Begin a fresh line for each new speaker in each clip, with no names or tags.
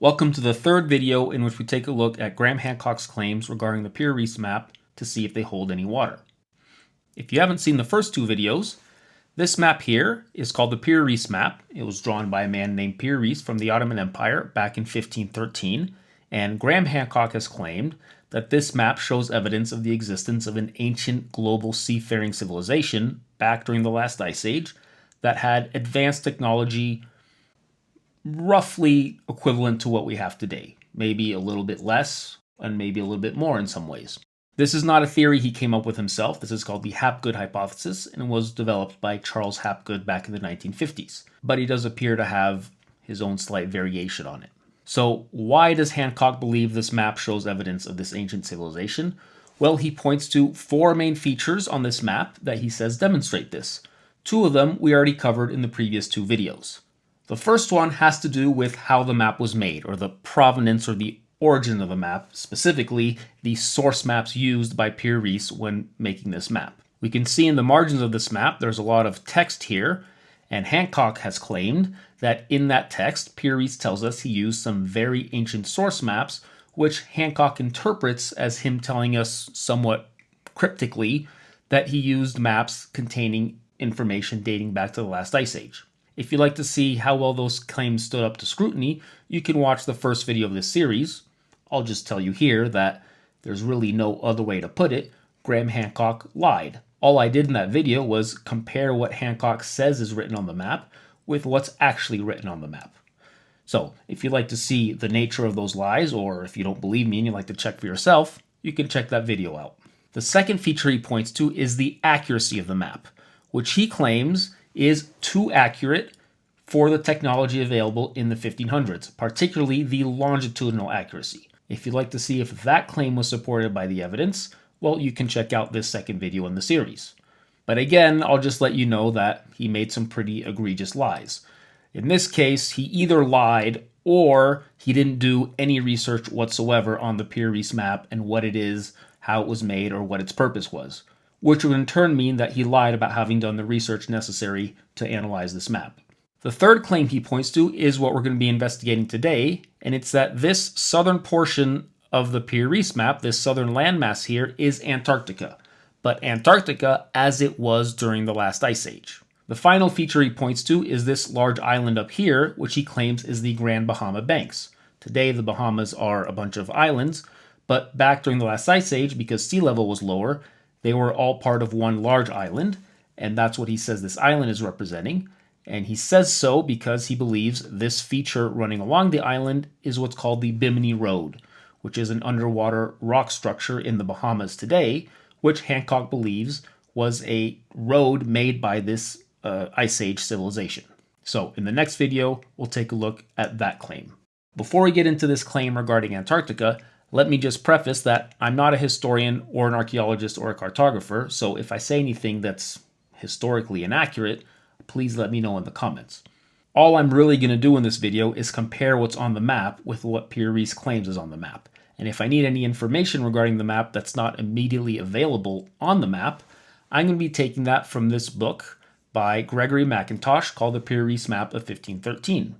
Welcome to the third video in which we take a look at Graham Hancock's claims regarding the Piri Reis map to see if they hold any water. If you haven't seen the first two videos, this map here is called the Piri Reis map. It was drawn by a man named Piri Reis from the Ottoman Empire back in 1513, and Graham Hancock has claimed that this map shows evidence of the existence of an ancient global seafaring civilization back during the last ice age that had advanced technology roughly equivalent to what we have today. Maybe a little bit less and maybe a little bit more in some ways. This is not a theory he came up with himself. This is called the Hapgood hypothesis and was developed by Charles Hapgood back in the 1950s. But he does appear to have his own slight variation on it. So why does Hancock believe this map shows evidence of this ancient civilization? Well, he points to four main features on this map that he says demonstrate this. Two of them we already covered in the previous two videos. The first one has to do with how the map was made, or the provenance or the origin of the map, specifically the source maps used by Piri Reis when making this map. We can see in the margins of this map there's a lot of text here, and Hancock has claimed that in that text, Piri Reis tells us he used some very ancient source maps, which Hancock interprets as him telling us somewhat cryptically that he used maps containing information dating back to the last ice age. If you'd like to see how well those claims stood up to scrutiny, you can watch the first video of this series. I'll just tell you here that there's really no other way to put it. Graham Hancock lied. All I did in that video was compare what Hancock says is written on the map with what's actually written on the map. So if you'd like to see the nature of those lies, or if you don't believe me and you'd like to check for yourself, you can check that video out. The second feature he points to is the accuracy of the map, which he claims is too accurate for the technology available in the 1500s, particularly the longitudinal accuracy. If you'd like to see if that claim was supported by the evidence, well, you can check out this second video in the series. But again, I'll just let you know that he made some pretty egregious lies. In this case, he either lied or he didn't do any research whatsoever on the Piri Reis map and what it is, how it was made, or what its purpose was, which would in turn mean that he lied about having done the research necessary to analyze this map. The third claim he points to is what we're going to be investigating today, and it's that this southern portion of the Piri Reis map, this southern landmass here, is Antarctica, but Antarctica as it was during the last ice age. The final feature he points to is this large island up here, which he claims is the Grand Bahama Banks. Today the Bahamas are a bunch of islands, but back during the last ice age, because sea level was lower, they were all part of one large island, and that's what he says this island is representing. And he says so because he believes this feature running along the island is what's called the Bimini Road, which is an underwater rock structure in the Bahamas today, which Hancock believes was a road made by this Ice Age civilization. So in the next video, we'll take a look at that claim. Before we get into this claim regarding Antarctica, let me just preface that I'm not a historian or an archaeologist or a cartographer, so if I say anything that's historically inaccurate, please let me know in the comments. All I'm really going to do in this video is compare what's on the map with what Piri Reis claims is on the map. And if I need any information regarding the map that's not immediately available on the map, I'm going to be taking that from this book by Gregory McIntosh called The Piri Reis Map of 1513.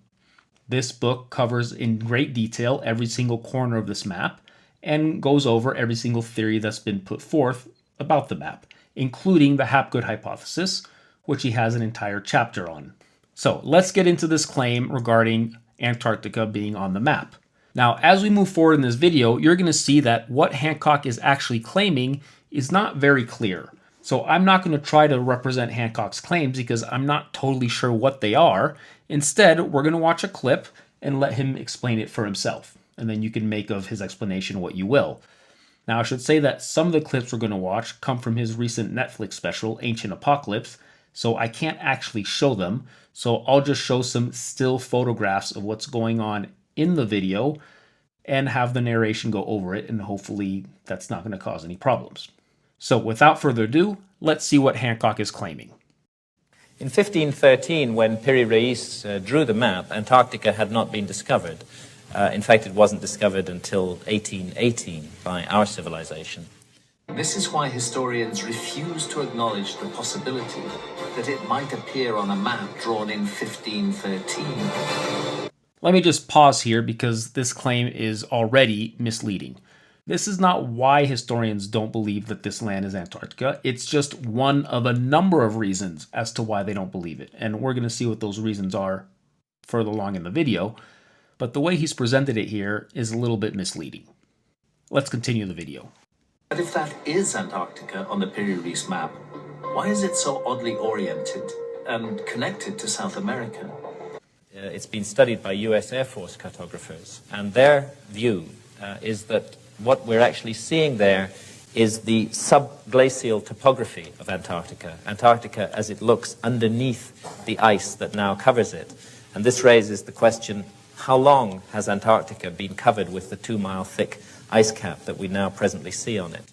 This book covers in great detail every single corner of this map and goes over every single theory that's been put forth about the map, including the Hapgood hypothesis, which he has an entire chapter on. So let's get into this claim regarding Antarctica being on the map. Now, as we move forward in this video, you're going to see that what Hancock is actually claiming is not very clear. So I'm not going to try to represent Hancock's claims because I'm not totally sure what they are. Instead, we're going to watch a clip and let him explain it for himself. And then you can make of his explanation what you will. Now, I should say that some of the clips we're going to watch come from his recent Netflix special, Ancient Apocalypse, so I can't actually show them. So I'll just show some still photographs of what's going on in the video and have the narration go over it, and hopefully that's not going to cause any problems. So without further ado, let's see what Hancock is claiming.
In 1513, when Piri Reis drew the map, Antarctica had not been discovered. In fact, it wasn't discovered until 1818 by our civilization.
This is why historians refuse to acknowledge the possibility that it might appear on a map drawn in 1513.
Let me just pause here because this claim is already misleading. This is not why historians don't believe that this land is Antarctica. It's just one of a number of reasons as to why they don't believe it. And we're going to see what those reasons are further along in the video. But the way he's presented it here is a little bit misleading. Let's continue the video.
But if that is Antarctica on the Piri Reis map, why is it so oddly oriented and connected to South America?
It's been studied by US Air Force cartographers, and their view is that what we're actually seeing there is the subglacial topography of Antarctica, Antarctica as it looks underneath the ice that now covers it. And this raises the question, how long has Antarctica been covered with the 2-mile thick ice cap that we now presently see on it?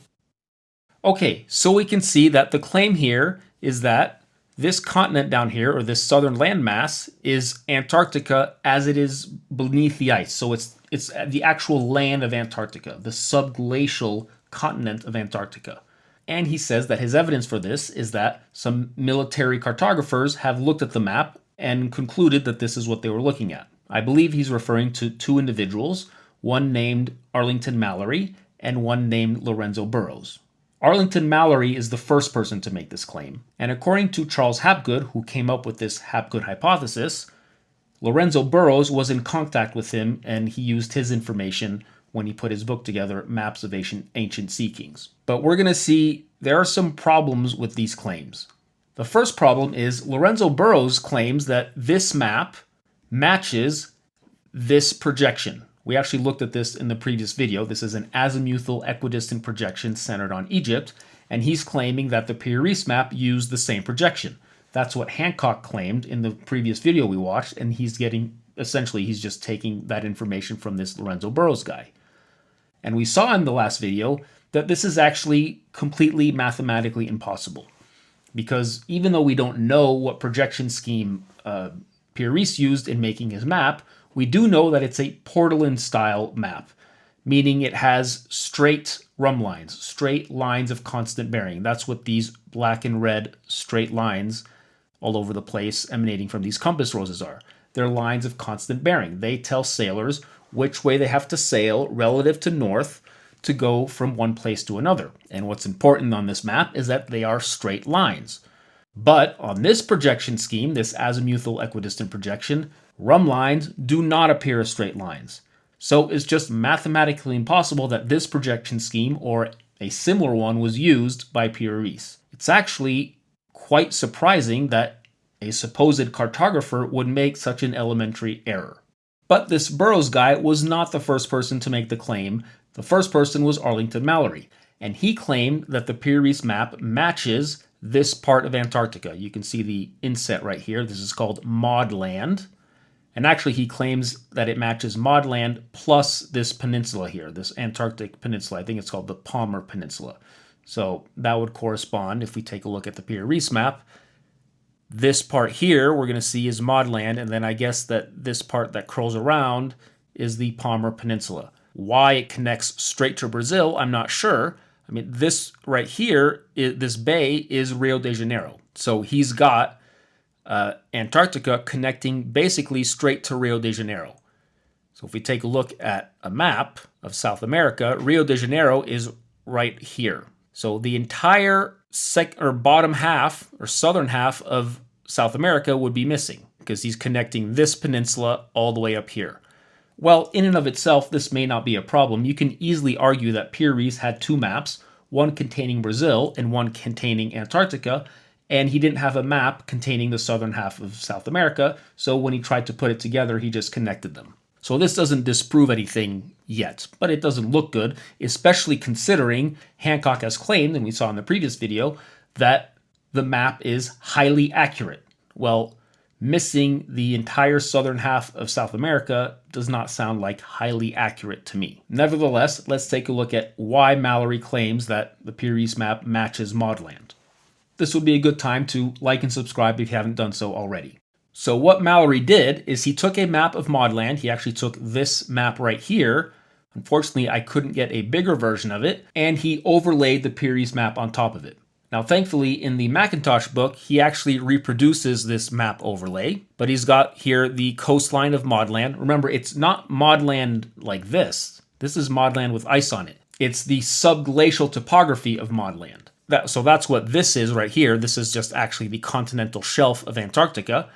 Okay, so we can see that the claim here is that this continent down here, or this southern landmass, is Antarctica as it is beneath the ice. So it's the actual land of Antarctica, the subglacial continent of Antarctica. And he says that his evidence for this is that some military cartographers have looked at the map and concluded that this is what they were looking at. I believe he's referring to two individuals, one named Arlington Mallory and one named Lorenzo Burrows. Arlington Mallory is the first person to make this claim, and according to Charles Hapgood, who came up with this Hapgood hypothesis, Lorenzo Burrows was in contact with him and he used his information when he put his book together, Maps of Ancient Sea Kings. But we're going to see there are some problems with these claims. The first problem is Lorenzo Burrows claims that this map matches this projection. We actually looked at this in the previous video. This is an azimuthal equidistant projection centered on Egypt, and he's claiming that the Piri Reis map used the same projection. That's what Hancock claimed in the previous video we watched, and he's just taking that information from this Lorenzo Burrows guy. And we saw in the last video that this is actually completely mathematically impossible, because even though we don't know what projection scheme Piri Reis used in making his map, we do know that it's a Portolan-style map, meaning it has straight rhumb lines, straight lines of constant bearing. That's what these black and red straight lines all over the place emanating from these compass roses are. They're lines of constant bearing. They tell sailors which way they have to sail relative to north to go from one place to another. And what's important on this map is that they are straight lines. But on this projection scheme, this azimuthal equidistant projection, rhumb lines do not appear as straight lines. So it's just mathematically impossible that this projection scheme or a similar one was used by Piri Reis. It's actually quite surprising that a supposed cartographer would make such an elementary error. But this Burrows guy was not the first person to make the claim. The first person was Arlington Mallory, and he claimed that the Piri Reis map matches this part of Antarctica. You can see the inset right here. This is called Maud Land. And actually, he claims that it matches Maud Land plus this peninsula here, this Antarctic peninsula. I think it's called the Palmer Peninsula. So that would correspond, if we take a look at the Piri Reis map, this part here we're going to see is Maud Land, and then I guess that this part that curls around is the Palmer Peninsula. Why it connects straight to Brazil, I'm not sure. I mean, this right here, this bay is Rio de Janeiro. So he's got Antarctica connecting basically straight to Rio de Janeiro. So if we take a look at a map of South America, Rio de Janeiro is right here. So the entire bottom half or southern half of South America would be missing because he's connecting this peninsula all the way up here. Well, in and of itself, this may not be a problem. You can easily argue that Piri Reis had two maps, one containing Brazil and one containing Antarctica, and he didn't have a map containing the southern half of South America, so when he tried to put it together, he just connected them. So this doesn't disprove anything yet, but it doesn't look good, especially considering Hancock has claimed, and we saw in the previous video, that the map is highly accurate. Well, missing the entire southern half of South America does not sound like highly accurate to me. Nevertheless, let's take a look at why Mallory claims that the Piri Reis map matches Maud Land. This would be a good time to like and subscribe if you haven't done so already. So what Mallory did is he took a map of Maud Land. He actually took this map right here. Unfortunately, I couldn't get a bigger version of it, and he overlaid the Piri Reis map on top of it. Now, thankfully, in the Macintosh book, he actually reproduces this map overlay, but he's got here the coastline of Maudland. Remember, it's not Maudland like this. This is Maudland with ice on it. It's the subglacial topography of Maudland. So that's what this is right here. This is just actually the continental shelf of Antarctica.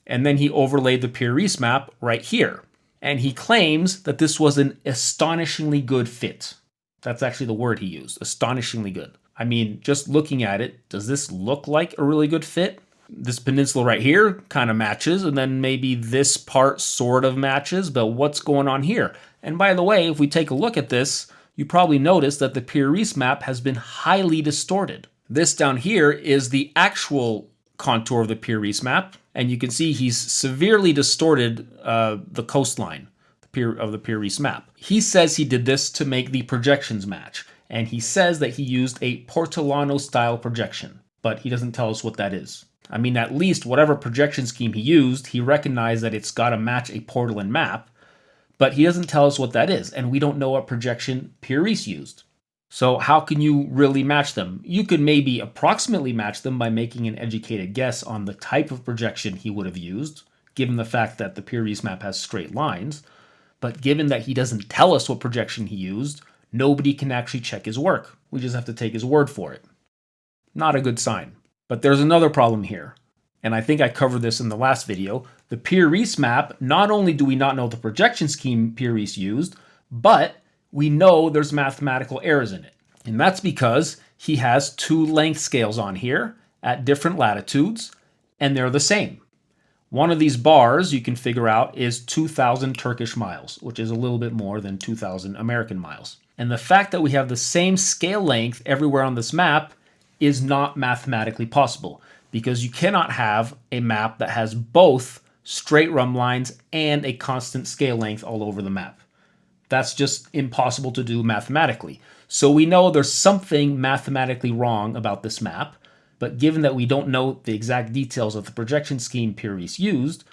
And then he overlaid the Piri Reis map right here. And he claims that this was an astonishingly good fit. That's actually the word he used, astonishingly good. I mean, just looking at it, does this look like a really good fit? This peninsula right here kind of matches, and then maybe this part sort of matches, but what's going on here? And by the way, if we take a look at this, you probably notice that the Piri Reis map has been highly distorted. This down here is the actual contour of the Piri Reis map, and you can see he's severely distorted the coastline of the Piri Reis map. He says he did this to make the projections match. And he says that he used a Portolano-style projection, but he doesn't tell us what that is. I mean, at least whatever projection scheme he used, he recognized that it's got to match a Portland map, but he doesn't tell us what that is, and we don't know what projection Piri Reis used. So how can you really match them? You could maybe approximately match them by making an educated guess on the type of projection he would have used, given the fact that the Piri Reis map has straight lines, but given that he doesn't tell us what projection he used, nobody can actually check his work. We just have to take his word for it. Not a good sign. But there's another problem here, and I think I covered this in the last video. The Piri Reis map, not only do we not know the projection scheme Piri Reis used, but we know there's mathematical errors in it. And that's because he has two length scales on here at different latitudes, and they're the same. One of these bars you can figure out is 2,000 Turkish miles, which is a little bit more than 2,000 American miles. And the fact that we have the same scale length everywhere on this map is not mathematically possible, because you cannot have a map that has both straight run lines and a constant scale length all over the map. That's just impossible to do mathematically. So we know there's something mathematically wrong about this map, but given that we don't know the exact details of the projection scheme Piri Reis used,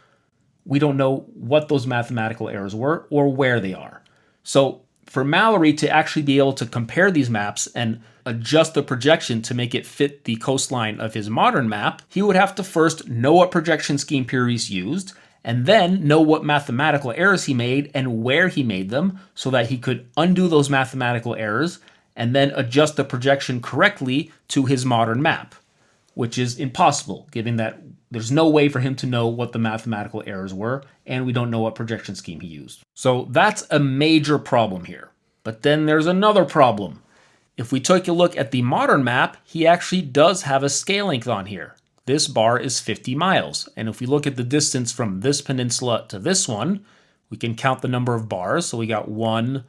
we don't know what those mathematical errors were or where they are. So for Mallory to actually be able to compare these maps and adjust the projection to make it fit the coastline of his modern map, he would have to first know what projection scheme Piri Reis used, and then know what mathematical errors he made and where he made them so that he could undo those mathematical errors and then adjust the projection correctly to his modern map, which is impossible, given that there's no way for him to know what the mathematical errors were, and we don't know what projection scheme he used. So that's a major problem here. But then there's another problem. If we take a look at the modern map, he actually does have a scale length on here. This bar is 50 miles, and if we look at the distance from this peninsula to this one, we can count the number of bars. So we got 1,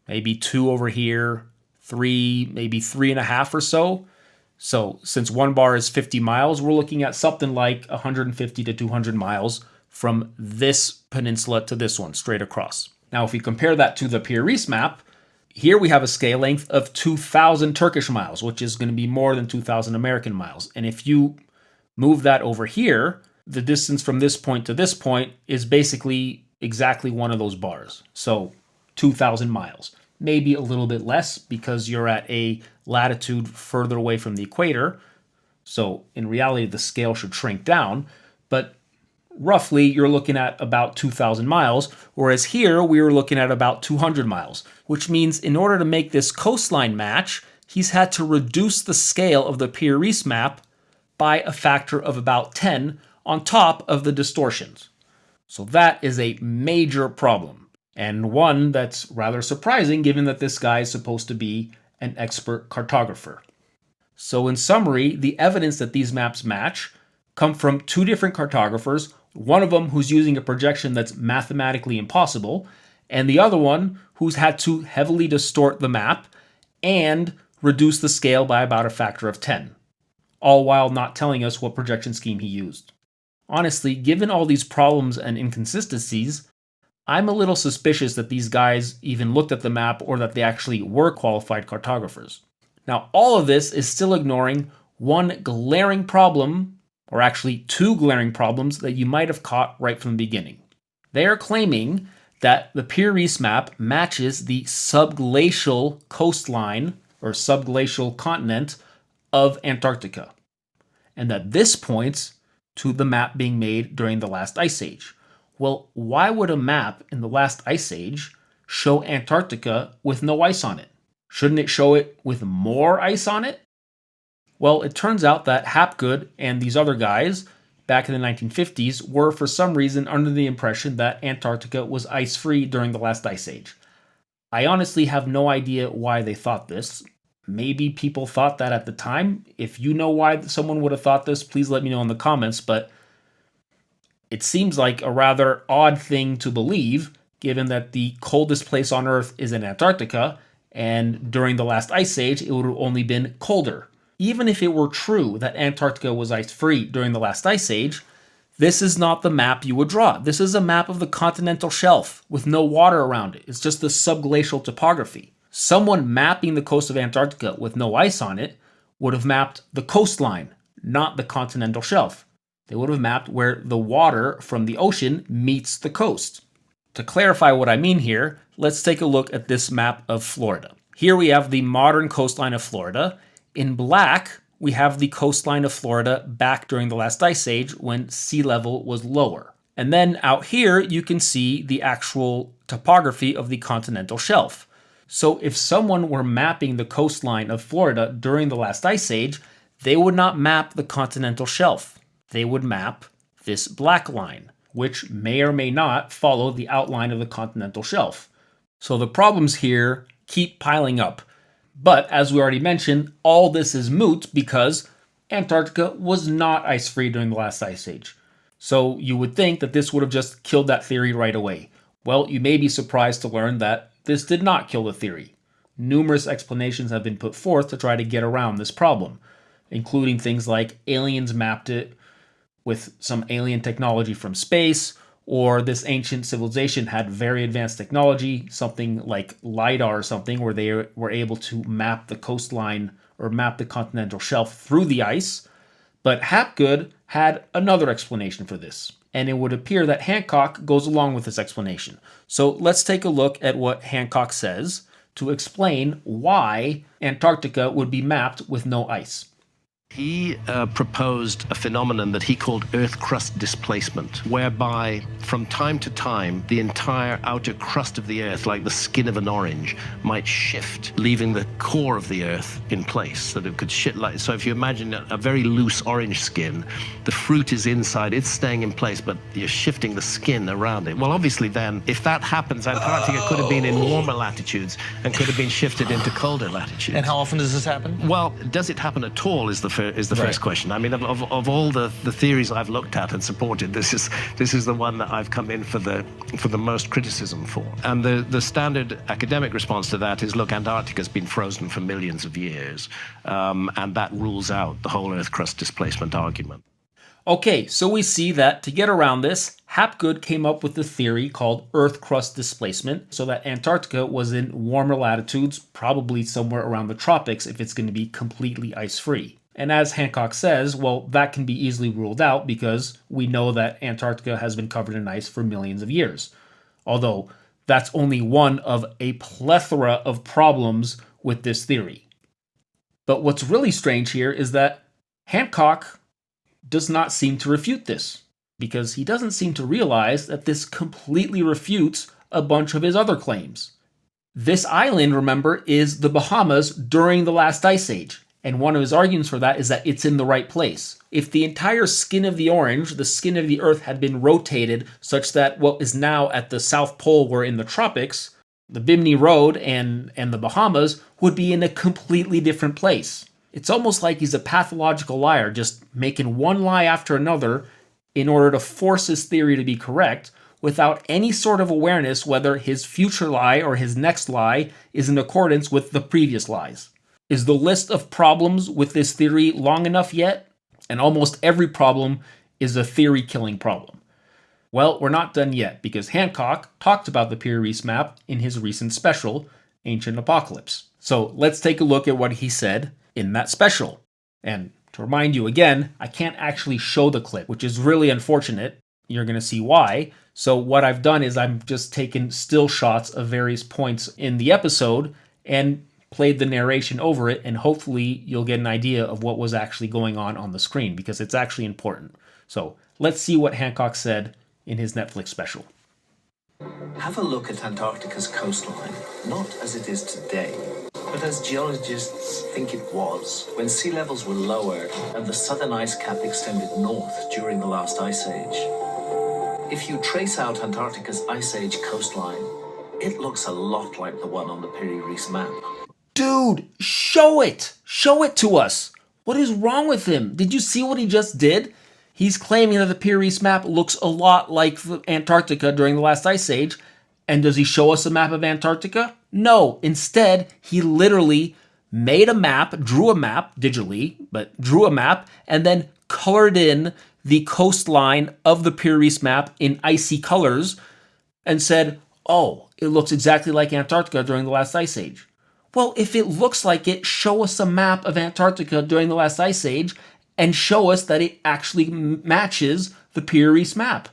maybe 2 over here, 3, maybe 3.5 or so. So since one bar is 50 miles, we're looking at something like 150 to 200 miles from this peninsula to this one, straight across. Now, if we compare that to the Piri Reis map, here we have a scale length of 2,000 Turkish miles, which is going to be more than 2,000 American miles. And if you move that over here, the distance from this point to this point is basically exactly one of those bars. So 2,000 miles. Maybe a little bit less because you're at a latitude further away from the equator. So in reality, the scale should shrink down. But roughly, you're looking at about 2,000 miles, whereas here we were looking at about 200 miles, which means in order to make this coastline match, he's had to reduce the scale of the Piri Reis map by a factor of about 10 on top of the distortions. So that is a major problem, and one that's rather surprising given that this guy is supposed to be an expert cartographer. So in summary, the evidence that these maps match come from two different cartographers, one of them who's using a projection that's mathematically impossible, and the other one who's had to heavily distort the map and reduce the scale by about a factor of 10, all while not telling us what projection scheme he used. Honestly, given all these problems and inconsistencies, I'm a little suspicious that these guys even looked at the map or that they actually were qualified cartographers. Now, all of this is still ignoring one glaring problem, or actually two glaring problems that you might have caught right from the beginning. They are claiming that the Piri Reis map matches the subglacial coastline or subglacial continent of Antarctica, and that this points to the map being made during the last ice age. Well, why would a map in the last ice age show Antarctica with no ice on it? Shouldn't it show it with more ice on it? Well, it turns out that Hapgood and these other guys back in the 1950s were for some reason under the impression that Antarctica was ice-free during the last ice age. I honestly have no idea why they thought this. Maybe people thought that at the time. If you know why someone would have thought this, please let me know in the comments, but it seems like a rather odd thing to believe, given that the coldest place on Earth is in Antarctica, and during the last ice age, it would have only been colder. Even if it were true that Antarctica was ice-free during the last ice age, this is not the map you would draw. This is a map of the continental shelf with no water around it. It's just the subglacial topography. Someone mapping the coast of Antarctica with no ice on it would have mapped the coastline, not the continental shelf. They would have mapped where the water from the ocean meets the coast. To clarify what I mean here, let's take a look at this map of Florida. Here we have the modern coastline of Florida. In black, we have the coastline of Florida back during the last ice age when sea level was lower. And then out here, you can see the actual topography of the continental shelf. So if someone were mapping the coastline of Florida during the last ice age, they would not map the continental shelf. They would map this black line, which may or may not follow the outline of the continental shelf. So the problems here keep piling up. But as we already mentioned, all this is moot because Antarctica was not ice-free during the last ice age. So you would think that this would have just killed that theory right away. Well, you may be surprised to learn that this did not kill the theory. Numerous explanations have been put forth to try to get around this problem, including things like aliens mapped it with some alien technology from space, or this ancient civilization had very advanced technology, something like LiDAR or something, where they were able to map the coastline or map the continental shelf through the ice. But Hapgood had another explanation for this, and it would appear that Hancock goes along with this explanation. So let's take a look at what Hancock says to explain why Antarctica would be mapped with no ice.
He proposed a phenomenon that he called Earth crust displacement, whereby from time to time the entire outer crust of the Earth, like the skin of an orange, might shift, leaving the core of the Earth in place, so that it could shift. So if you imagine a very loose orange skin, the fruit is inside, it's staying in place, but you're shifting the skin around it. Well, obviously then, if that happens, Antarctica could have been in warmer latitudes and could have been shifted into colder latitudes.
And how often does this happen?
Well, does it happen at all is the first question. I mean, of all the theories I've looked at and supported, this is the one that I've come in for the most criticism for. And the standard academic response to that is, look, Antarctica's been frozen for millions of years, and that rules out the whole Earth crust displacement argument.
Okay, so we see that to get around this, Hapgood came up with the theory called Earth crust displacement, so that Antarctica was in warmer latitudes, probably somewhere around the tropics if it's going to be completely ice-free. And as Hancock says, well, that can be easily ruled out because we know that Antarctica has been covered in ice for millions of years. Although, that's only one of a plethora of problems with this theory. But what's really strange here is that Hancock does not seem to refute this, because he doesn't seem to realize that this completely refutes a bunch of his other claims. This island, remember, is the Bahamas during the last ice age, and one of his arguments for that is that it's in the right place. If the entire skin of the orange, the skin of the Earth, had been rotated such that what is now at the South Pole were in the tropics, the Bimini Road and the Bahamas would be in a completely different place. It's almost like he's a pathological liar, just making one lie after another in order to force his theory to be correct without any sort of awareness whether his future lie or his next lie is in accordance with the previous lies. Is the list of problems with this theory long enough yet? And almost every problem is a theory-killing problem. Well, we're not done yet, because Hancock talked about the Piri Reis map in his recent special, Ancient Apocalypse. So let's take a look at what he said in that special. And to remind you again, I can't actually show the clip, which is really unfortunate. You're going to see why. So what I've done is I'm just taken still shots of various points in the episode and played the narration over it, and hopefully you'll get an idea of what was actually going on the screen, because it's actually important. So let's see what Hancock said in his Netflix special.
Have a look at Antarctica's coastline, not as it is today, but as geologists think it was, when sea levels were lowered and the southern ice cap extended north during the last ice age. If you trace out Antarctica's ice age coastline, it looks a lot like the one on the Piri Reis map.
Dude, show it! Show it to us! What is wrong with him? Did you see what he just did? He's claiming that the Piri Reis map looks a lot like Antarctica during the last ice age. And does he show us a map of Antarctica? No. Instead, he literally made a map, drew a map digitally, but drew a map, and then colored in the coastline of the Piri Reis map in icy colors and said, oh, it looks exactly like Antarctica during the last ice age. Well, if it looks like it, show us a map of Antarctica during the last ice age and show us that it actually matches the Piri Reis map.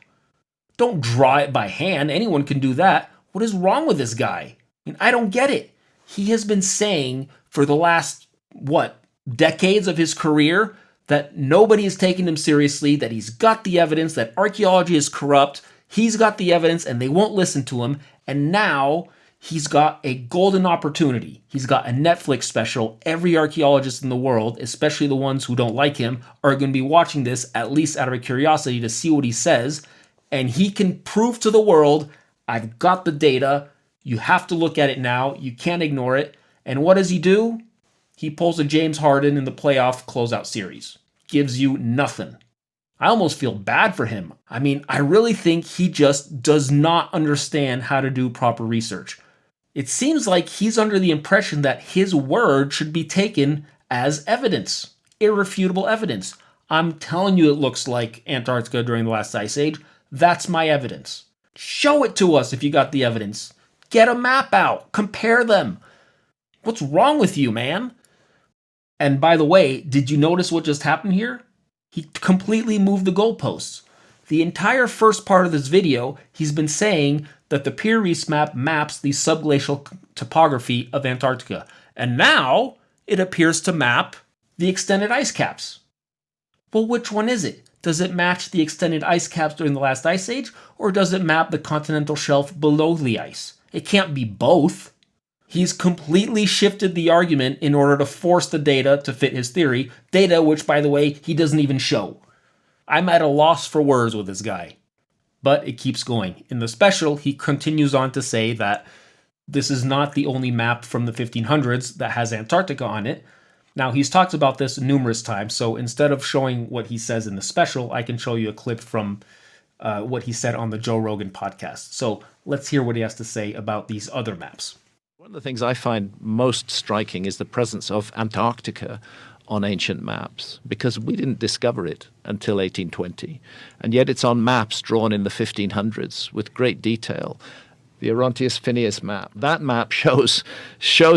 Don't draw it by hand. Anyone can do that. What is wrong with this guy? I mean, I don't get it. He has been saying for the last, decades of his career that nobody is taking him seriously, that he's got the evidence, that archaeology is corrupt. He's got the evidence and they won't listen to him. And now he's got a golden opportunity. He's got a Netflix special. Every archaeologist in the world, especially the ones who don't like him, are going to be watching this at least out of a curiosity to see what he says. And he can prove to the world, I've got the data. You have to look at it now. You can't ignore it. And what does he do? He pulls a James Harden in the playoff closeout series. Gives you nothing. I almost feel bad for him. I mean, I really think he just does not understand how to do proper research. It seems like he's under the impression that his word should be taken as evidence. Irrefutable evidence. I'm telling you it looks like Antarctica during the last ice age. That's my evidence. Show it to us if you got the evidence. Get a map out. Compare them. What's wrong with you, man? And by the way, did you notice what just happened here? He completely moved the goalposts. The entire first part of this video, he's been saying that the Piri Reis map maps the subglacial topography of Antarctica. And now it appears to map the extended ice caps. Well, which one is it? Does it match the extended ice caps during the last ice age, or does it map the continental shelf below the ice? It can't be both. He's completely shifted the argument in order to force the data to fit his theory, data which, by the way, he doesn't even show. I'm at a loss for words with this guy. But it keeps going. In the special, he continues on to say that this is not the only map from the 1500s that has Antarctica on it. Now, he's talked about this numerous times, so instead of showing what he says in the special, I can show you a clip from what he said on the Joe Rogan podcast. So let's hear what he has to say about these other maps.
One of the things I find most striking is the presence of Antarctica on ancient maps, because we didn't discover it until 1820, and yet it's on maps drawn in the 1500s with great detail. The Orontius Phineas map. That map shows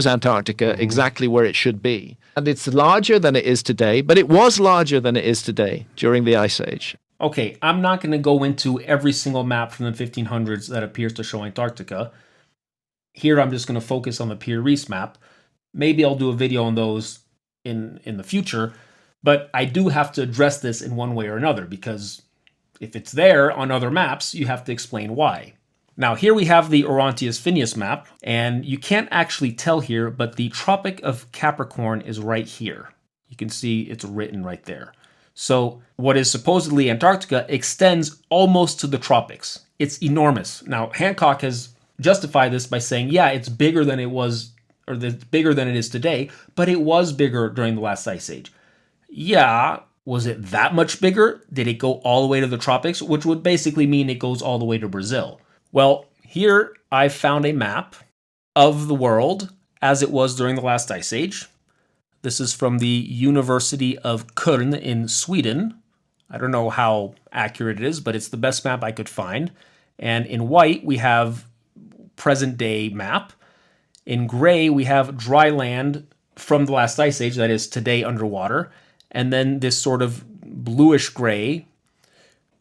Antarctica exactly where it should be. And it's larger than it is today, but it was larger than it is today during the Ice Age.
Okay, I'm not going to go into every single map from the 1500s that appears to show Antarctica. Here I'm just going to focus on the Piri Reis map. Maybe I'll do a video on those in the future, but I do have to address this in one way or another, because if it's there on other maps, you have to explain why. Now, here we have the Orontius Phineas map, and you can't actually tell here, but the Tropic of Capricorn is right here. You can see it's written right there. So what is supposedly Antarctica extends almost to the tropics. It's enormous. Now, Hancock has justified this by saying, yeah, it's bigger than it was, or it's bigger than it is today, but it was bigger during the last ice age. Yeah, was it that much bigger? Did it go all the way to the tropics? Which would basically mean it goes all the way to Brazil. Well, here I found a map of the world as it was during the last ice age. This is from the University of Köln in Sweden. I don't know how accurate it is, but it's the best map I could find. And in white, we have present day map. In gray, we have dry land from the last ice age, that is today underwater. And then this sort of bluish gray,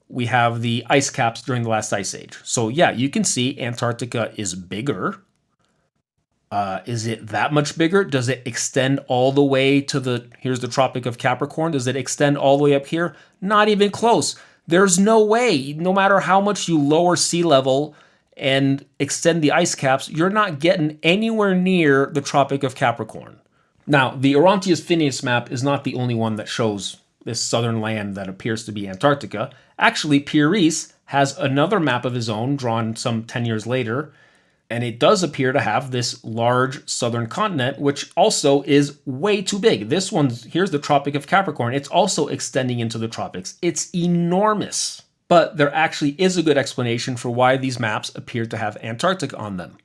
we have the ice caps during the last ice age. So yeah, you can see Antarctica is bigger, Is it that much bigger? Does it extend all the way to here's the Tropic of Capricorn. Does it extend all the way up here? Not even close. There's no way, no matter how much you lower sea level and extend the ice caps, you're not getting anywhere near the Tropic of Capricorn. Now, the Orontius Phineas map is not the only one that shows this southern land that appears to be Antarctica. Actually, Piri Reis has another map of his own drawn some 10 years later, and it does appear to have this large southern continent, which also is way too big. This one's, here's the Tropic of Capricorn. It's also extending into the tropics. It's enormous. But there actually is a good explanation for why these maps appear to have Antarctica on them.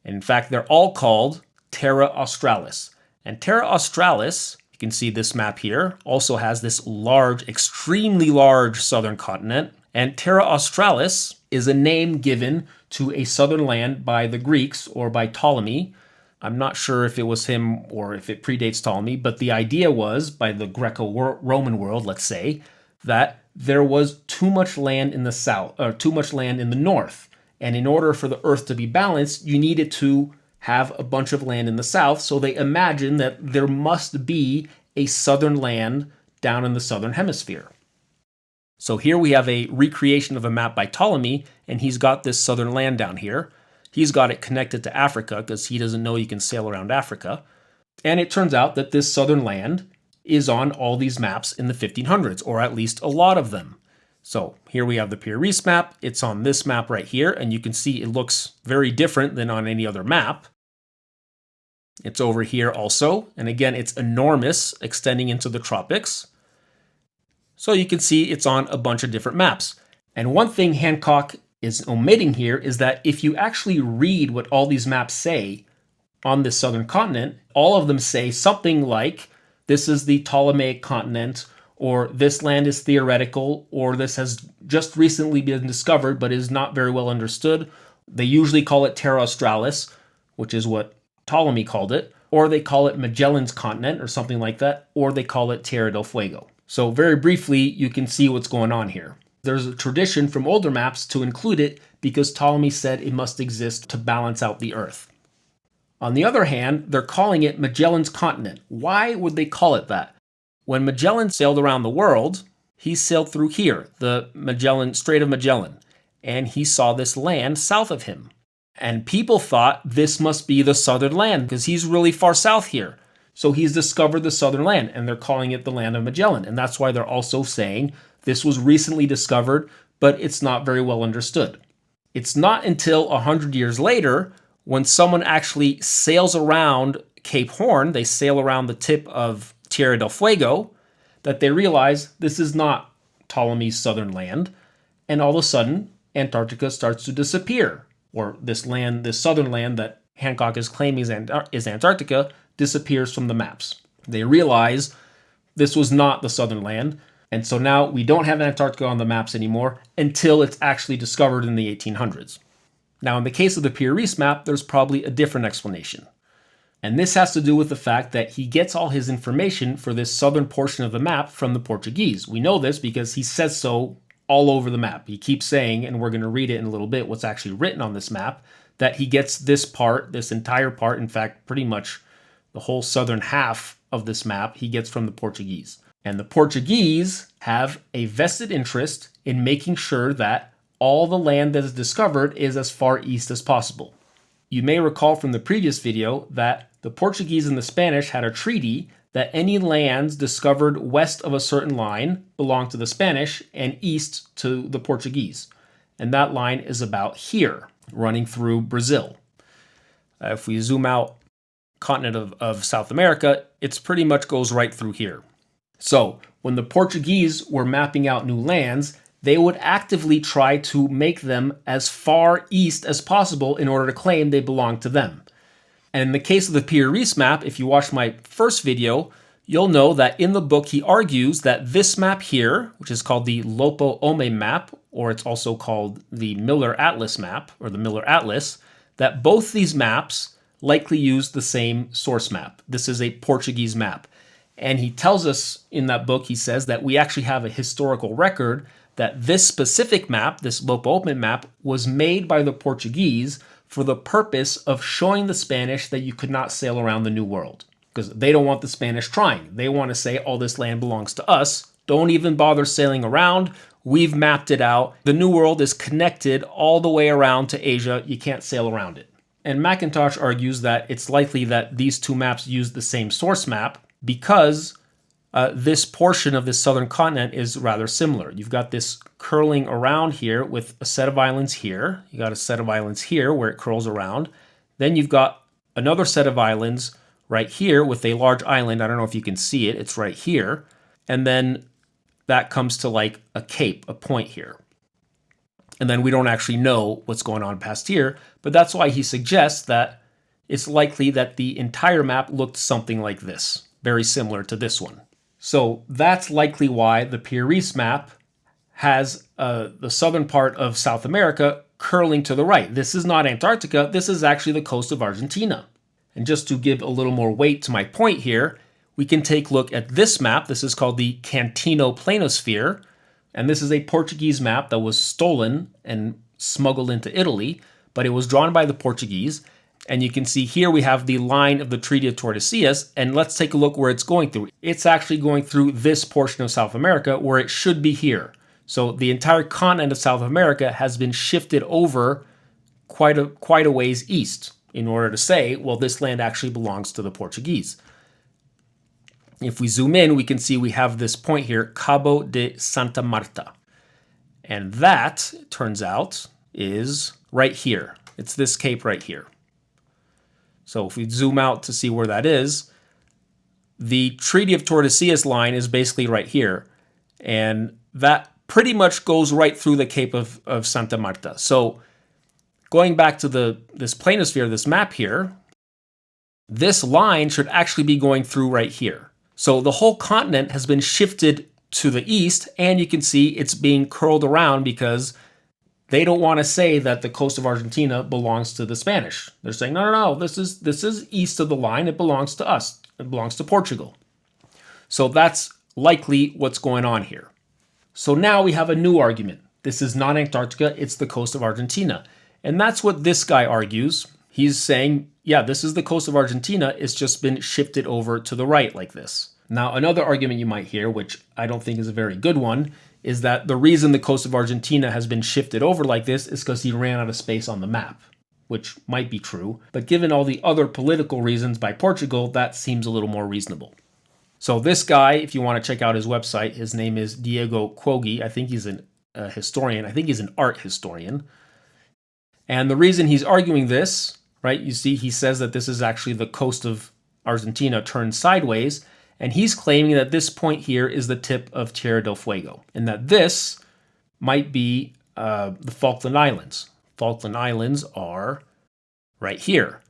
In fact, they're all called Terra Australis. And Terra Australis, you can see this map here, also has this large, extremely large southern continent. And Terra Australis is a name given to a southern land by the Greeks or by Ptolemy. I'm not sure if it was him or if it predates Ptolemy, but the idea was, by the Greco-Roman world, let's say, that there was too much land in the south, or too much land in the north. And in order for the earth to be balanced, you needed to have a bunch of land in the south. So they imagined that there must be a southern land down in the southern hemisphere. So here we have a recreation of a map by Ptolemy, and he's got this southern land down here. He's got it connected to Africa because he doesn't know you can sail around Africa. And it turns out that this southern land is on all these maps in the 1500s, or at least a lot of them. So here we have the Piri Reis map. It's on this map right here, and you can see it looks very different than on any other map. It's over here also, and again, it's enormous, extending into the tropics. So you can see it's on a bunch of different maps. And one thing Hancock is omitting here is that if you actually read what all these maps say on this southern continent, all of them say something like, this is the Ptolemaic continent, or this land is theoretical, or this has just recently been discovered but is not very well understood. They usually call it Terra Australis, which is what Ptolemy called it, or they call it Magellan's continent or something like that, or they call it Tierra del Fuego. So very briefly, you can see what's going on here. There's a tradition from older maps to include it because Ptolemy said it must exist to balance out the Earth. On the other hand, they're calling it Magellan's continent. Why would they call it that? When Magellan sailed around the world, he sailed through here, the Strait of Magellan, and he saw this land south of him. And people thought this must be the southern land because he's really far south here. So he's discovered the southern land, and they're calling it the land of Magellan. And that's why they're also saying this was recently discovered, but it's not very well understood. It's not until 100 years later, when someone actually sails around Cape Horn, they sail around the tip of Tierra del Fuego, that they realize this is not Ptolemy's southern land. And all of a sudden, Antarctica starts to disappear. Or this southern land that Hancock is claiming is Antarctica, disappears from the maps. They realize this was not the southern land, and so now we don't have Antarctica on the maps anymore until it's actually discovered in the 1800s. Now, in the case of the Piri Reis map, there's probably a different explanation. And this has to do with the fact that he gets all his information for this southern portion of the map from the Portuguese. We know this because he says so all over the map. He keeps saying, and we're going to read it in a little bit, what's actually written on this map, that he gets this part, this entire part, in fact, pretty much the whole southern half of this map, he gets from the Portuguese. And the Portuguese have a vested interest in making sure that all the land that is discovered is as far east as possible. You may recall from the previous video that the Portuguese and the Spanish had a treaty that any lands discovered west of a certain line belonged to the Spanish and east to the Portuguese. And that line is about here, running through Brazil. If we zoom out continent of South America, it pretty much goes right through here. So when the Portuguese were mapping out new lands, they would actively try to make them as far east as possible in order to claim they belong to them. And in the case of the Piri Reis map, if you watched my first video, you'll know that in the book he argues that this map here, which is called the Lopo Ome map, or it's also called the Miller Atlas map, or the Miller Atlas, that both these maps likely use the same source map. This is a Portuguese map. And he tells us in that book, he says that we actually have a historical record that this specific map, this Lopo Ome map, was made by the Portuguese for the purpose of showing the Spanish that you could not sail around the New World. Because they don't want the Spanish trying. They want to say, all this land belongs to us. Don't even bother sailing around. We've mapped it out. The New World is connected all the way around to Asia. You can't sail around it. And Mackintosh argues that it's likely that these two maps use the same source map because this portion of this southern continent is rather similar. You've got this curling around here with a set of islands here. You got a set of islands here where it curls around. Then you've got another set of islands right here with a large island. I don't know if you can see it. It's right here. And then that comes to like a cape, a point here. And then we don't actually know what's going on past here, but that's why he suggests that it's likely that the entire map looked something like this, very similar to this one. So that's likely why the Piri Reis map has the southern part of South America curling to the right. This is not Antarctica, this is actually the coast of Argentina. And just to give a little more weight to my point here, we can take a look at this map. This is called the Cantino Planosphere. And this is a Portuguese map that was stolen and smuggled into Italy, but it was drawn by the Portuguese. And you can see here we have the line of the Treaty of Tordesillas, and let's take a look where it's going through. It's actually going through this portion of South America where it should be here. So the entire continent of South America has been shifted over quite a ways east in order to say, well, this land actually belongs to the Portuguese. If we zoom in, we can see we have this point here, Cabo de Santa Marta. And that, turns out, is right here. It's this cape right here. So if we zoom out to see where that is, the Treaty of Tordesillas line is basically right here. And that pretty much goes right through the Cape of Santa Marta. So going back to this planosphere, this map here, this line should actually be going through right here. So the whole continent has been shifted to the east, and you can see it's being curled around because they don't want to say that the coast of Argentina belongs to the Spanish. They're saying, no, this is east of the line. It belongs to us. It belongs to Portugal. So that's likely what's going on here. So now we have a new argument. This is not Antarctica. It's the coast of Argentina. And that's what this guy argues. He's saying, yeah, this is the coast of Argentina. It's just been shifted over to the right like this. Now, another argument you might hear, which I don't think is a very good one, is that the reason the coast of Argentina has been shifted over like this is because he ran out of space on the map, which might be true. But given all the other political reasons by Portugal, that seems a little more reasonable. So this guy, if you want to check out his website, his name is Diego Quogui. I think he's a historian. I think he's an art historian. And the reason he's arguing this, right, you see he says that this is actually the coast of Argentina turned sideways, and he's claiming that this point here is the tip of Tierra del Fuego, and that this might be the Falkland Islands. Falkland Islands are right here.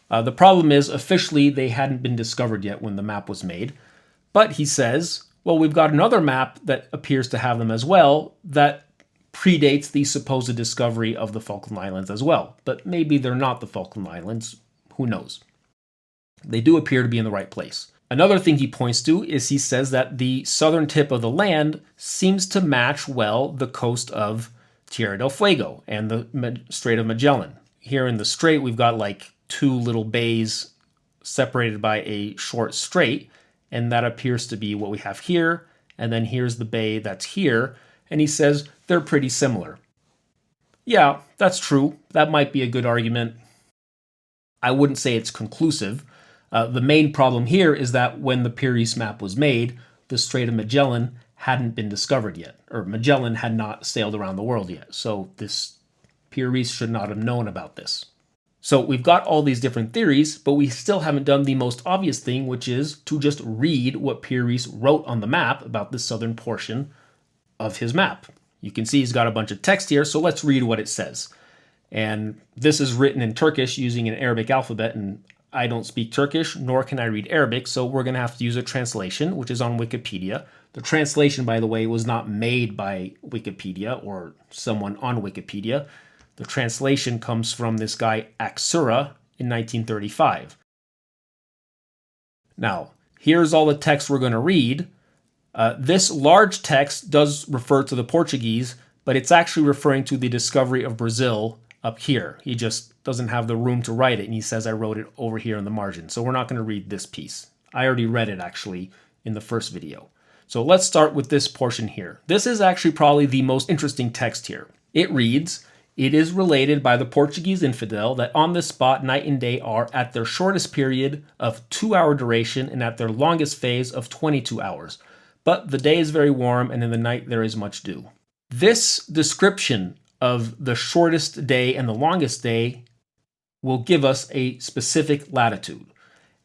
The problem is, officially, they hadn't been discovered yet when the map was made. But he says, well, we've got another map that appears to have them as well that predates the supposed discovery of the Falkland Islands as well. But maybe they're not the Falkland Islands. Who knows? They do appear to be in the right place. Another thing he points to is he says that the southern tip of the land seems to match well the coast of Tierra del Fuego and the Strait of Magellan. Here in the strait, we've got like two little bays separated by a short strait, and that appears to be what we have here. And then here's the bay that's here, and he says they're pretty similar. Yeah, that's true. That might be a good argument. I wouldn't say it's conclusive. The main problem here is that when the Piri Reis map was made, the Strait of Magellan hadn't been discovered yet, or Magellan had not sailed around the world yet. So this Piri Reis should not have known about this. So we've got all these different theories, but we still haven't done the most obvious thing, which is to just read what Piri Reis wrote on the map about the southern portion of his map. You can see he's got a bunch of text here, so let's read what it says. And this is written in Turkish using an Arabic alphabet, and I don't speak Turkish, nor can I read Arabic, so we're going to have to use a translation, which is on Wikipedia. The translation, by the way, was not made by Wikipedia or someone on Wikipedia. The translation comes from this guy, Aksura, in 1935. Now, here's all the text we're going to read. This large text does refer to the Portuguese, but it's actually referring to the discovery of Brazil up here. He just doesn't have the room to write it, and he says I wrote it over here in the margin. So we're not going to read this piece. I already read it actually in the first video. So let's start with this portion here. This is actually probably the most interesting text here. It reads, "It is related by the Portuguese infidel that on this spot night and day are at their shortest period of 2-hour duration and at their longest phase of 22 hours. But the day is very warm and in the night there is much dew." This description of the shortest day and the longest day will give us a specific latitude.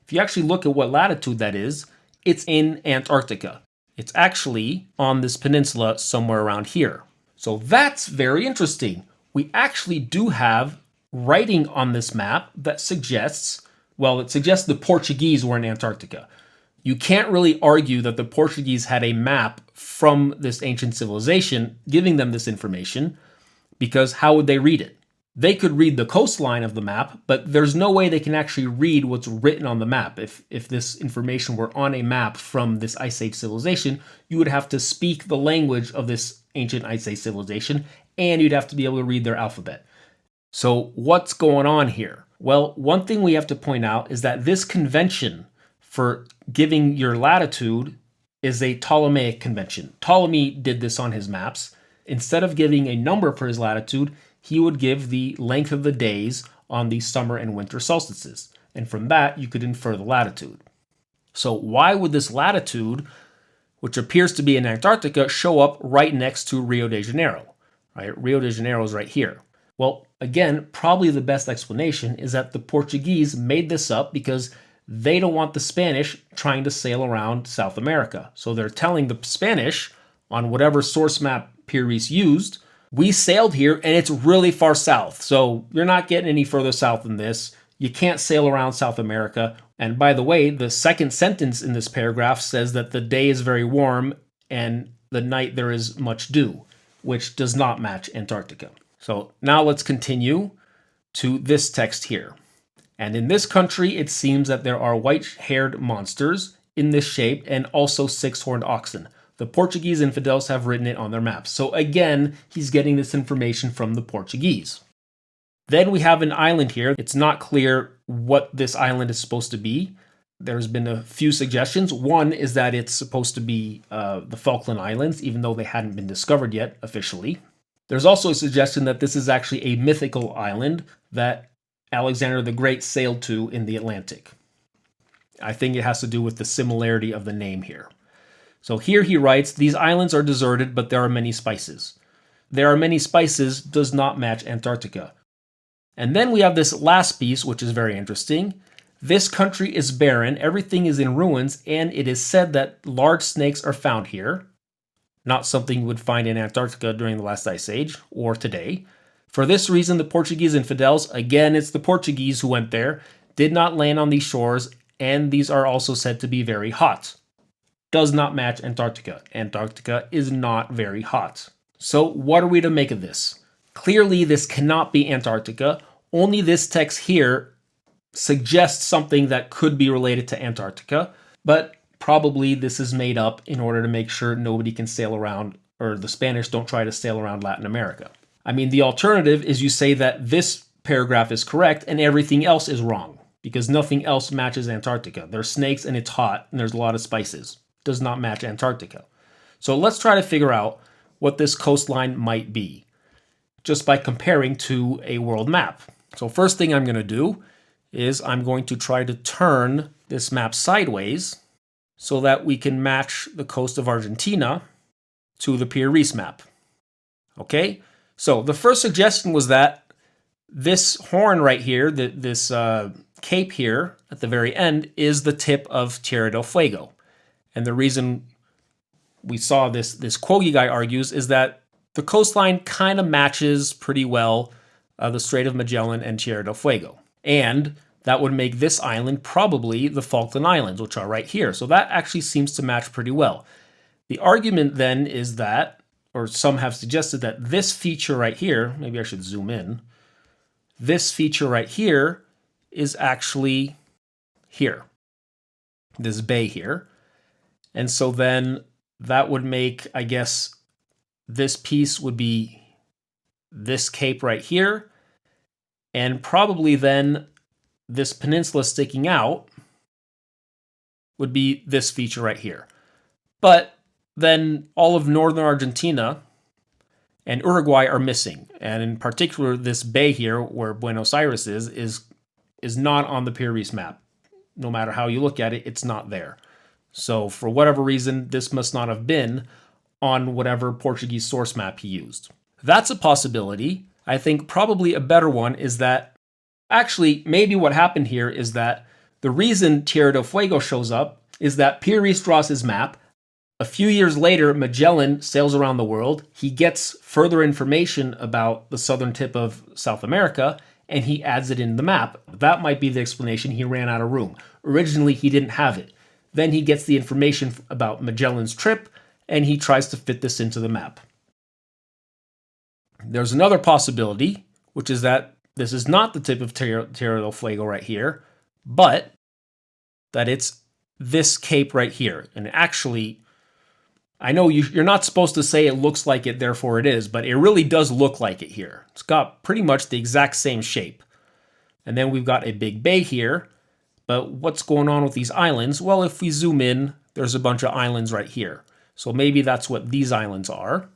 If you actually look at what latitude that is, it's in Antarctica. It's actually on this peninsula somewhere around here. So that's very interesting. We actually do have writing on this map that suggests, well, it suggests the Portuguese were in Antarctica. You can't really argue that the Portuguese had a map from this ancient civilization giving them this information, because how would they read it? They could read the coastline of the map, but there's no way they can actually read what's written on the map. If this information were on a map from this Ice Age civilization, you would have to speak the language of this ancient Ice Age civilization, and you'd have to be able to read their alphabet. So what's going on here? Well, one thing we have to point out is that this convention for giving your latitude is a Ptolemaic convention. Ptolemy did this on his maps. Instead of giving a number for his latitude, he would give the length of the days on the summer and winter solstices. And from that, you could infer the latitude. So why would this latitude, which appears to be in Antarctica, show up right next to Rio de Janeiro? Right? Rio de Janeiro is right here. Well, again, probably the best explanation is that the Portuguese made this up because they don't want the Spanish trying to sail around South America. So they're telling the Spanish, on whatever source map Piri Reis used, we sailed here and it's really far south. So you're not getting any further south than this. You can't sail around South America. And by the way, the second sentence in this paragraph says that the day is very warm and the night there is much dew, which does not match Antarctica. So now let's continue to this text here. "And in this country, it seems that there are white-haired monsters in this shape and also 6-horned oxen. The Portuguese infidels have written it on their maps." So again, he's getting this information from the Portuguese. Then we have an island here. It's not clear what this island is supposed to be. There's been a few suggestions. One is that it's supposed to be the Falkland Islands, even though they hadn't been discovered yet officially. There's also a suggestion that this is actually a mythical island that Alexander the Great sailed to in the Atlantic. I think it has to do with the similarity of the name here. So here he writes, "These islands are deserted, but there are many spices." "There are many spices" does not match Antarctica. And then we have this last piece, which is very interesting. "This country is barren, everything is in ruins, and it is said that large snakes are found here." Not something you would find in Antarctica during the last ice age, or today. "For this reason, the Portuguese infidels," again it's the Portuguese who went there, "did not land on these shores, and these are also said to be very hot." Does not match Antarctica. Antarctica is not very hot. So what are we to make of this? Clearly this cannot be Antarctica. Only this text here suggests something that could be related to Antarctica, but probably this is made up in order to make sure nobody can sail around, or the Spanish don't try to sail around Latin America. I mean, the alternative is you say that this paragraph is correct and everything else is wrong, because nothing else matches Antarctica. There's snakes and it's hot and there's a lot of spices. Does not match Antarctica. So let's try to figure out what this coastline might be, just by comparing to a world map. So first thing I'm going to do is I'm going to try to turn this map sideways so that we can match the coast of Argentina to the Piri Reis map. Okay, so the first suggestion was that this horn right here, this cape here at the very end, is the tip of Tierra del Fuego. And the reason we saw this Quogi guy argues is that the coastline kind of matches pretty well the Strait of Magellan and Tierra del Fuego. And that would make this island probably the Falkland Islands, which are right here. So that actually seems to match pretty well. The argument then is that, or some have suggested that this feature right here, maybe I should zoom in, this feature right here is actually here, this bay here. And so then that would make, I guess, this piece would be this cape right here. And probably then this peninsula sticking out would be this feature right here. But then all of northern Argentina and Uruguay are missing. And in particular, this bay here where Buenos Aires is not on the Piri Reis map. No matter how you look at it, it's not there. So for whatever reason, this must not have been on whatever Portuguese source map he used. That's a possibility. I think probably a better one is that actually maybe what happened here is that the reason Tierra del Fuego shows up is that Piri Reis draws his map. A few years later, Magellan sails around the world. He gets further information about the southern tip of South America, and he adds it in the map. That might be the explanation. He ran out of room. Originally, he didn't have it. Then he gets the information about Magellan's trip, and he tries to fit this into the map. There's another possibility, which is that this is not the tip of Tierra del Fuego right here, but that it's this cape right here. And actually, I know you're not supposed to say it looks like it, therefore it is, but it really does look like it here. It's got pretty much the exact same shape. And then we've got a big bay here, but what's going on with these islands? Well, if we zoom in, there's a bunch of islands right here. So maybe that's what these islands are.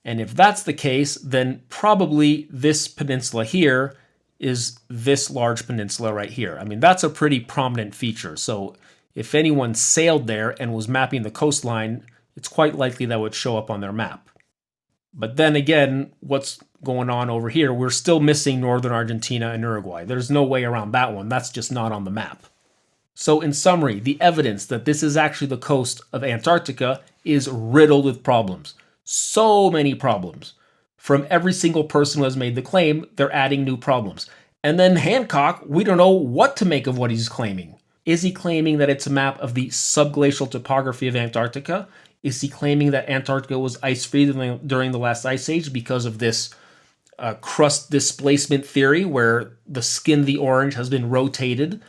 And if that's the case, then probably this peninsula here is this large peninsula right here. I mean, that's a pretty prominent feature. So if anyone sailed there and was mapping the coastline, it's quite likely that would show up on their map. But then again, what's going on over here? We're still missing northern Argentina and Uruguay. There's no way around that one. That's just not on the map. So in summary, the evidence that this is actually the coast of Antarctica is riddled with problems. So many problems. From every single person who has made the claim, they're adding new problems. And then Hancock, we don't know what to make of what he's claiming. Is he claiming that it's a map of the subglacial topography of Antarctica? Is he claiming that Antarctica was ice-free during the last ice age because of this crust displacement theory where the skin of the orange has been rotated?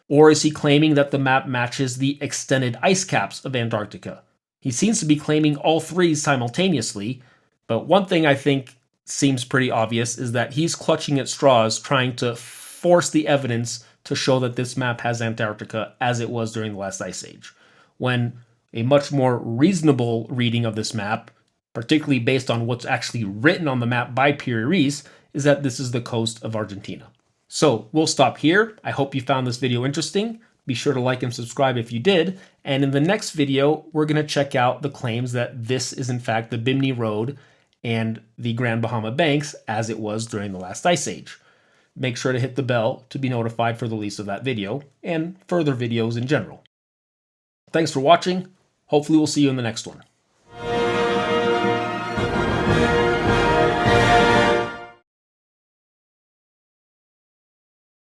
Or is he claiming that the map matches the extended ice caps of Antarctica? He seems to be claiming all three simultaneously, but one thing I think seems pretty obvious is that he's clutching at straws trying to force the evidence to show that this map has Antarctica as it was during the last ice age, when a much more reasonable reading of this map, particularly based on what's actually written on the map by Piri Reis, is that this is the coast of Argentina. So we'll stop here. I hope you found this video interesting. Be sure to like and subscribe if you did. And in the next video, we're going to check out the claims that this is in fact the Bimini Road and the Grand Bahama Banks as it was during the last ice age. Make sure to hit the bell to be notified for the release of that video and further videos in general. Thanks for watching. Hopefully we'll see you in the next one.